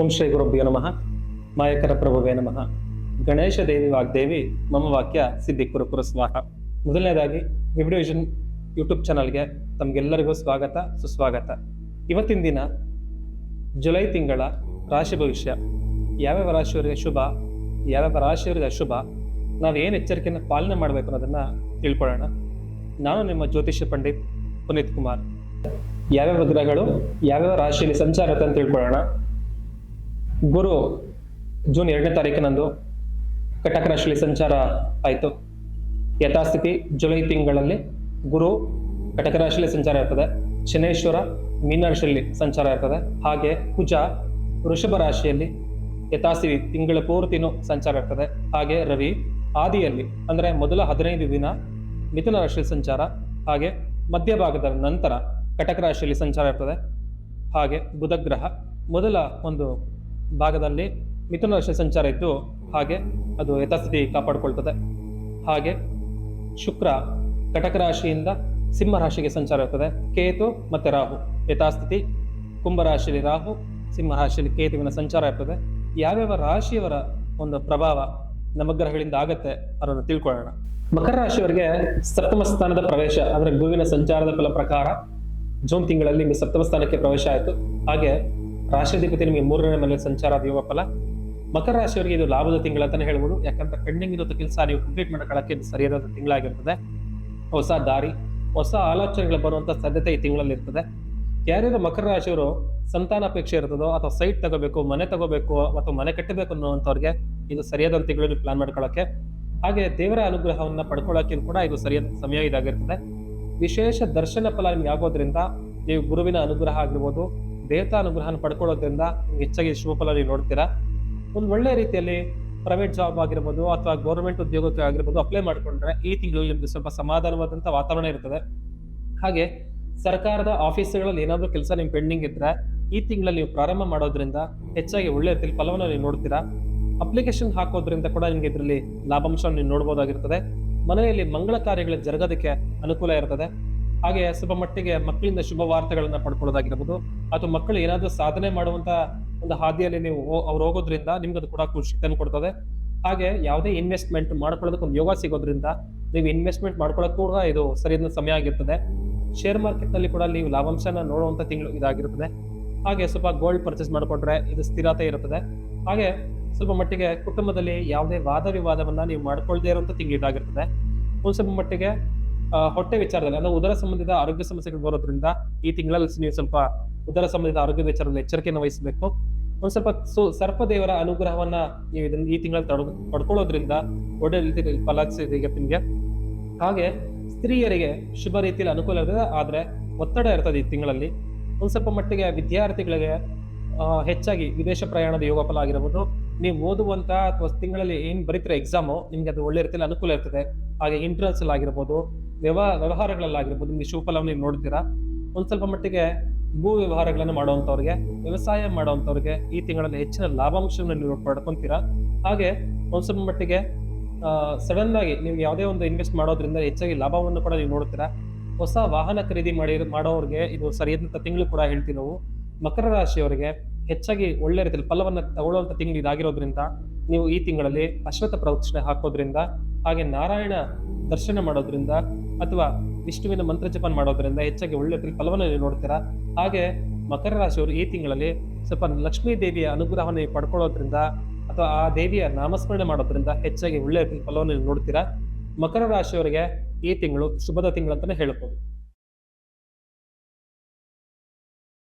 ಓಂ ಶ್ರೀ ಗುರುಭ್ಯೋ ನಮಃ. ಮಾಯಕರ ಪ್ರಭುವೇ ನಮಃ. ಗಣೇಶ ದೇವಿ ವಾಗ್ದೇವಿ ಮಮ ವಾಕ್ಯ ಸಿದ್ಧಿ ಕುರುಕುರು ಸ್ವಾಹ. ಮೊದಲನೇದಾಗಿ ವಿವಿಡ್ ವಿಷನ್ ಯೂಟ್ಯೂಬ್ ಚಾನಲ್ಗೆ ತಮಗೆಲ್ಲರಿಗೂ ಸ್ವಾಗತ ಸುಸ್ವಾಗತ. ಇವತ್ತಿನ ದಿನ ಜುಲೈ ತಿಂಗಳ ರಾಶಿ ಭವಿಷ್ಯ, ಯಾವ್ಯಾವ ರಾಶಿಯವರಿಗೆ ಶುಭ, ಯಾವ್ಯಾವ ರಾಶಿಯವರಿಗೆ ಅಶುಭ, ನಾವೇನು ಎಚ್ಚರಿಕೆಯನ್ನು ಪಾಲನೆ ಮಾಡಬೇಕು ಅನ್ನೋದನ್ನ ತಿಳ್ಕೊಳ್ಳೋಣ. ನಾನು ನಿಮ್ಮ ಜ್ಯೋತಿಷ್ಯ ಪಂಡಿತ್ ಪುನೀತ್ ಕುಮಾರ್. ಯಾವ್ಯಾವ ಗ್ರಹಗಳು ಯಾವ್ಯಾವ ರಾಶಿಯಲ್ಲಿ ಸಂಚಾರ ಇರುತ್ತೆ ಅಂತ ತಿಳ್ಕೊಳ್ಳೋಣ. ಗುರು ಜೂನ್ 2ನೇ ತಾರೀಕಿನಂದು ಕಟಕ ರಾಶಿಯಲ್ಲಿ ಸಂಚಾರ ಆಯಿತು. ಯಥಾಸ್ಥಿತಿ ಜುಲೈ ತಿಂಗಳಲ್ಲಿ ಗುರು ಕಟಕ ರಾಶಿಯಲ್ಲಿ ಸಂಚಾರ ಇರ್ತದೆ. ಶನೇಶ್ವರ ಮೀನ ರಾಶಿಯಲ್ಲಿ ಸಂಚಾರ ಇರ್ತದೆ. ಹಾಗೆ ಕುಜ ವೃಷಭ ರಾಶಿಯಲ್ಲಿ ಯಥಾಸ್ಥಿತಿ ತಿಂಗಳ ಪೂರ್ತಿನೂ ಸಂಚಾರ ಇರ್ತದೆ. ಹಾಗೆ ರವಿ ಆದಿಯಲ್ಲಿ ಅಂದರೆ ಮೊದಲ 15 ದಿನ ಮಿಥುನ ರಾಶಿಯಲ್ಲಿ ಸಂಚಾರ, ಹಾಗೆ ಮಧ್ಯಭಾಗದ ನಂತರ ಕಟಕ ರಾಶಿಯಲ್ಲಿ ಸಂಚಾರ ಇರ್ತದೆ. ಹಾಗೆ ಬುಧ ಗ್ರಹ ಮೊದಲ ಒಂದು ಭಾಗದಲ್ಲಿ ಮಿಥುನ ರಾಶಿ ಸಂಚಾರ ಇದ್ದು ಹಾಗೆ ಅದು ಯಥಾಸ್ಥಿತಿ ಕಾಪಾಡಿಕೊಳ್ತದೆ. ಹಾಗೆ ಶುಕ್ರ ಕಟಕ ರಾಶಿಯಿಂದ ಸಿಂಹ ರಾಶಿಗೆ ಸಂಚಾರ ಇರ್ತದೆ. ಕೇತು ಮತ್ತೆ ರಾಹು ಯಥಾಸ್ಥಿತಿ ಕುಂಭರಾಶಿಯಲ್ಲಿ ರಾಹು, ಸಿಂಹ ರಾಶಿಯಲ್ಲಿ ಕೇತುವಿನ ಸಂಚಾರ ಇರ್ತದೆ. ಯಾವ್ಯಾವ ರಾಶಿಯವರ ಒಂದು ಪ್ರಭಾವ ನವಗ್ರಹಗಳಿಂದ ಆಗತ್ತೆ ಅದನ್ನು ತಿಳ್ಕೊಳ್ಳೋಣ. ಮಕರ ರಾಶಿಯವರಿಗೆ ಸಪ್ತಮ ಸ್ಥಾನದ ಪ್ರವೇಶ ಅಂದ್ರೆ ಗುರುವಿನ ಸಂಚಾರದ ಫಲ ಪ್ರಕಾರ ಜೂನ್ ತಿಂಗಳಲ್ಲಿ ನಿಮಗೆ ಸಪ್ತಮ ಸ್ಥಾನಕ್ಕೆ ಪ್ರವೇಶ ಆಯಿತು. ಹಾಗೆ ರಾಶಿಯಾಧಿಪತಿ ನಿಮಗೆ 3ನೇ ಮನೆ ಸಂಚಾರ ಯೋಗ ಫಲ. ಮಕರ ರಾಶಿಯವರಿಗೆ ಇದು ಲಾಭದ ತಿಂಗಳ ಅಂತಾನೆ ಹೇಳ್ಬೋದು. ಯಾಕಂದ್ರೆ ಪೆಂಡಿಂಗ್ ಇರೋ ಕೆಲಸ ನೀವು ಕಂಪ್ಲೀಟ್ ಮಾಡ್ಕೊಳ್ಳೋಕೆ ಇದು ಸರಿಯಾದ ತಿಂಗಳಾಗಿರ್ತದೆ. ಹೊಸ ದಾರಿ, ಹೊಸ ಆಲೋಚನೆಗಳು ಬರುವಂತ ಸಾಧ್ಯತೆ ಈ ತಿಂಗಳಲ್ಲಿ ಇರ್ತದೆ. ಯಾರ್ಯಾರು ಮಕರ ರಾಶಿಯವರು ಸಂತಾನ ಅಪೇಕ್ಷೆ ಇರ್ತದೋ ಅಥವಾ ಸೈಟ್ ತಗೋಬೇಕು, ಮನೆ ತಗೋಬೇಕು ಅಥವಾ ಮನೆ ಕಟ್ಟಬೇಕು ಅನ್ನುವಂಥವ್ರಿಗೆ ಇದು ಸರಿಯಾದ ತಿಂಗಳಲ್ಲಿ ಪ್ಲಾನ್ ಮಾಡ್ಕೊಳ್ಳೋಕೆ, ಹಾಗೆ ದೇವರ ಅನುಗ್ರಹವನ್ನ ಪಡ್ಕೊಳ್ಳೋಕೆ ಕೂಡ ಇದು ಸರಿಯಾದ ಸಮಯ ಇದಾಗಿರ್ತದೆ. ವಿಶೇಷ ದರ್ಶನ ಫಲ ನಿಮ್ಗೆ ಆಗೋದ್ರಿಂದ ನೀವು ಗುರುವಿನ ಅನುಗ್ರಹ ಆಗಿರ್ಬೋದು, ದೇವತಾ ಅನುಗ್ರಹನ ಪಡ್ಕೊಳ್ಳೋದ್ರಿಂದ ಹೆಚ್ಚಾಗಿ ಶುಭ ಫಲ ನೀವು ನೋಡ್ತೀರಾ. ಒಂದು ಒಳ್ಳೆ ರೀತಿಯಲ್ಲಿ ಪ್ರೈವೇಟ್ ಜಾಬ್ ಆಗಿರ್ಬೋದು ಅಥವಾ ಗೌರ್ಮೆಂಟ್ ಉದ್ಯೋಗಕ್ಕೆ ಆಗಿರ್ಬೋದು ಅಪ್ಲೈ ಮಾಡ್ಕೊಂಡ್ರೆ ಈ ತಿಂಗಳು ನಿಮ್ಗೆ ಸ್ವಲ್ಪ ಸಮಾಧಾನವಾದಂಥ ವಾತಾವರಣ ಇರ್ತದೆ. ಹಾಗೆ ಸರ್ಕಾರದ ಆಫೀಸ್ಗಳಲ್ಲಿ ಏನಾದರೂ ಕೆಲಸ ನಿಮ್ ಪೆಂಡಿಂಗ್ ಇದ್ರೆ ಈ ತಿಂಗಳಲ್ಲಿ ನೀವು ಪ್ರಾರಂಭ ಮಾಡೋದ್ರಿಂದ ಹೆಚ್ಚಾಗಿ ಒಳ್ಳೆ ರೀತಿಯಲ್ಲಿ ಫಲವನ್ನು ನೀವು ನೋಡ್ತೀರಾ. ಅಪ್ಲಿಕೇಶನ್ ಹಾಕೋದ್ರಿಂದ ಕೂಡ ನಿಮ್ಗೆ ಇದರಲ್ಲಿ ಲಾಭಾಂಶ ನೀವು ನೋಡ್ಬೋದಾಗಿರ್ತದೆ. ಮನೆಯಲ್ಲಿ ಮಂಗಳ ಕಾರ್ಯಗಳು ಜರುಗೋದಕ್ಕೆ ಅನುಕೂಲ ಇರ್ತದೆ. ಹಾಗೆ ಸ್ವಲ್ಪ ಮಟ್ಟಿಗೆ ಮಕ್ಕಳಿಂದ ಶುಭ ವಾರ್ತೆಗಳನ್ನ ಪಡ್ಕೊಳ್ಳೋದಾಗಿರ್ಬೋದು ಅಥವಾ ಮಕ್ಕಳು ಏನಾದ್ರೂ ಸಾಧನೆ ಮಾಡುವಂತ ಒಂದು ಹಾದಿಯಲ್ಲಿ ನೀವು ಅವ್ರು ಹೋಗೋದ್ರಿಂದ ನಿಮ್ಗೆ ಅದು ಕೂಡ ಖುಷಿ ತಂದು ಕೊಡ್ತದೆ. ಹಾಗೆ ಯಾವುದೇ ಇನ್ವೆಸ್ಟ್ಮೆಂಟ್ ಮಾಡ್ಕೊಳ್ಳೋದಕ್ಕೆ ಒಂದು ಯೋಗ ಸಿಗೋದ್ರಿಂದ ನೀವು ಇನ್ವೆಸ್ಟ್ಮೆಂಟ್ ಮಾಡ್ಕೊಳ್ಳೋಕೆ ಕೂಡ ಇದು ಸರಿಯಾದ ಸಮಯ ಆಗಿರ್ತದೆ. ಶೇರ್ ಮಾರ್ಕೆಟ್ ನಲ್ಲಿ ಕೂಡ ನೀವು ಲಾಭಾಂಶನ ನೋಡುವಂತ ತಿಂಗಳು ಇದಾಗಿರ್ತದೆ. ಹಾಗೆ ಸ್ವಲ್ಪ ಗೋಲ್ಡ್ ಪರ್ಚೇಸ್ ಮಾಡ್ಕೊಂಡ್ರೆ ಇದು ಸ್ಥಿರತೆ ಇರ್ತದೆ. ಹಾಗೆ ಸ್ವಲ್ಪ ಮಟ್ಟಿಗೆ ಕುಟುಂಬದಲ್ಲಿ ಯಾವುದೇ ವಾದ ವಿವಾದವನ್ನ ನೀವು ಮಾಡ್ಕೊಳ್ದೇ ಇರುವಂತ ತಿಂಗಳು ಇದಾಗಿರ್ತದೆ. ಒಂದ್ ಸ್ವಲ್ಪ ಮಟ್ಟಿಗೆ ಹೊಟ್ಟೆ ವಿಚಾರದಲ್ಲಿ ಅಂದ್ರೆ ಉದರ ಸಂಬಂಧಿತ ಆರೋಗ್ಯ ಸಮಸ್ಯೆಗಳು ಬರೋದ್ರಿಂದ ಈ ತಿಂಗಳಲ್ಲಿ ನೀವು ಸ್ವಲ್ಪ ಉದರ ಸಂಬಂಧಿತ ಆರೋಗ್ಯದ ವಿಚಾರದಲ್ಲಿ ಎಚ್ಚರಿಕೆಯನ್ನು ವಹಿಸಬೇಕು. ಒಂದ್ ಸ್ವಲ್ಪ ಸರ್ಪ ದೇವರ ಅನುಗ್ರಹವನ್ನ ನೀವು ಇದನ್ನ ಈ ತಿಂಗಳಲ್ಲಿ ಪಡ್ಕೊಳ್ಳೋದ್ರಿಂದ ಒಳ್ಳೆ ರೀತಿಯಲ್ಲಿ ಫಲ ಸಿಗುತ್ತೆ ನಿಮ್ಗೆ. ಹಾಗೆ ಸ್ತ್ರೀಯರಿಗೆ ಶುಭ ರೀತಿಯಲ್ಲಿ ಅನುಕೂಲ ಇರ್ತದೆ, ಆದ್ರೆ ಒತ್ತಡ ಇರ್ತದೆ ಈ ತಿಂಗಳಲ್ಲಿ. ಒಂದ್ ಸ್ವಲ್ಪ ಮಟ್ಟಿಗೆ ವಿದ್ಯಾರ್ಥಿಗಳಿಗೆ ಹೆಚ್ಚಾಗಿ ವಿದೇಶ ಪ್ರಯಾಣದ ಯೋಗ ಫಲ ಆಗಿರ್ಬೋದು. ನೀವು ಓದುವಂತ ಅಥವಾ ತಿಂಗಳಲ್ಲಿ ಏನ್ ಬರೀತೀರ ಎಕ್ಸಾಮು ನಿಮ್ಗೆ ಅದು ಒಳ್ಳೆ ರೀತಿಯಲ್ಲಿ ಅನುಕೂಲ ಇರ್ತದೆ. ಹಾಗೆ ಇಂಟ್ರೆನ್ಸ್ ಅಲ್ಲಿ ಆಗಿರ್ಬೋದು, ವ್ಯವಹಾರಗಳಲ್ಲಾಗಿರ್ಬೋದು ನಿಮ್ಗೆ ಶುಭ ಫಲವನ್ನು ನೀವು ನೋಡ್ತೀರಾ. ಒಂದ್ ಸ್ವಲ್ಪ ಮಟ್ಟಿಗೆ ಭೂ ವ್ಯವಹಾರಗಳನ್ನು ಮಾಡುವಂತವ್ರಿಗೆ, ವ್ಯವಸಾಯ ಮಾಡುವಂತವ್ರಿಗೆ ಈ ತಿಂಗಳಲ್ಲಿ ಹೆಚ್ಚಿನ ಲಾಭಾಂಶವನ್ನು ನೀವು ಪಡ್ಕೊಂತೀರಾ. ಹಾಗೆ ಒಂದ್ ಸ್ವಲ್ಪ ಮಟ್ಟಿಗೆ ಸಡನ್ ಆಗಿ ನೀವು ಯಾವುದೇ ಒಂದು ಇನ್ವೆಸ್ಟ್ ಮಾಡೋದ್ರಿಂದ ಹೆಚ್ಚಾಗಿ ಲಾಭವನ್ನು ಕೂಡ ನೀವು ನೋಡ್ತೀರಾ. ಹೊಸ ವಾಹನ ಖರೀದಿ ಮಾಡೋರಿಗೆ ಇದು ಸರಿಯಾದಂತ ತಿಂಗಳು ಕೂಡ ಹೇಳ್ತೀವಿ ನಾವು. ಮಕರ ರಾಶಿಯವರಿಗೆ ಹೆಚ್ಚಾಗಿ ಒಳ್ಳೆ ರೀತಿಯಲ್ಲಿ ಫಲವನ್ನ ತಗೊಳ್ಳುವಂತ ತಿಂಗಳು ಇದಾಗಿರೋದ್ರಿಂದ ನೀವು ಈ ತಿಂಗಳಲ್ಲಿ ಅಶ್ವತ್ಥ ಪ್ರದಕ್ಷಿಣೆ ಹಾಕೋದ್ರಿಂದ, ಹಾಗೆ ನಾರಾಯಣ ದರ್ಶನ ಮಾಡೋದ್ರಿಂದ ಅಥವಾ ವಿಷ್ಣುವಿನ ಮಂತ್ರ ಜಪ ಮಾಡೋದ್ರಿಂದ ಹೆಚ್ಚಾಗಿ ಒಳ್ಳೆ ರೀತಿಯಲ್ಲಿ ಫಲವನ್ನು ನೀವು ನೋಡ್ತೀರಾ. ಹಾಗೆ ಮಕರ ರಾಶಿಯವರು ಈ ತಿಂಗಳಲ್ಲಿ ಸ್ವಲ್ಪ ಲಕ್ಷ್ಮೀ ದೇವಿಯ ಅನುಗ್ರಹವನ್ನು ನೀವು ಪಡ್ಕೊಳ್ಳೋದ್ರಿಂದ ಅಥವಾ ಆ ದೇವಿಯ ನಾಮಸ್ಮರಣೆ ಮಾಡೋದ್ರಿಂದ ಹೆಚ್ಚಾಗಿ ಒಳ್ಳೆ ರೀತಿಯಲ್ಲಿ ಫಲವನ್ನು ನೀವು ನೋಡ್ತೀರಾ. ಮಕರ ರಾಶಿಯವರಿಗೆ ಈ ತಿಂಗಳು ಶುಭದ ತಿಂಗಳು ಅಂತಾನೆ ಹೇಳ್ಬೋದು.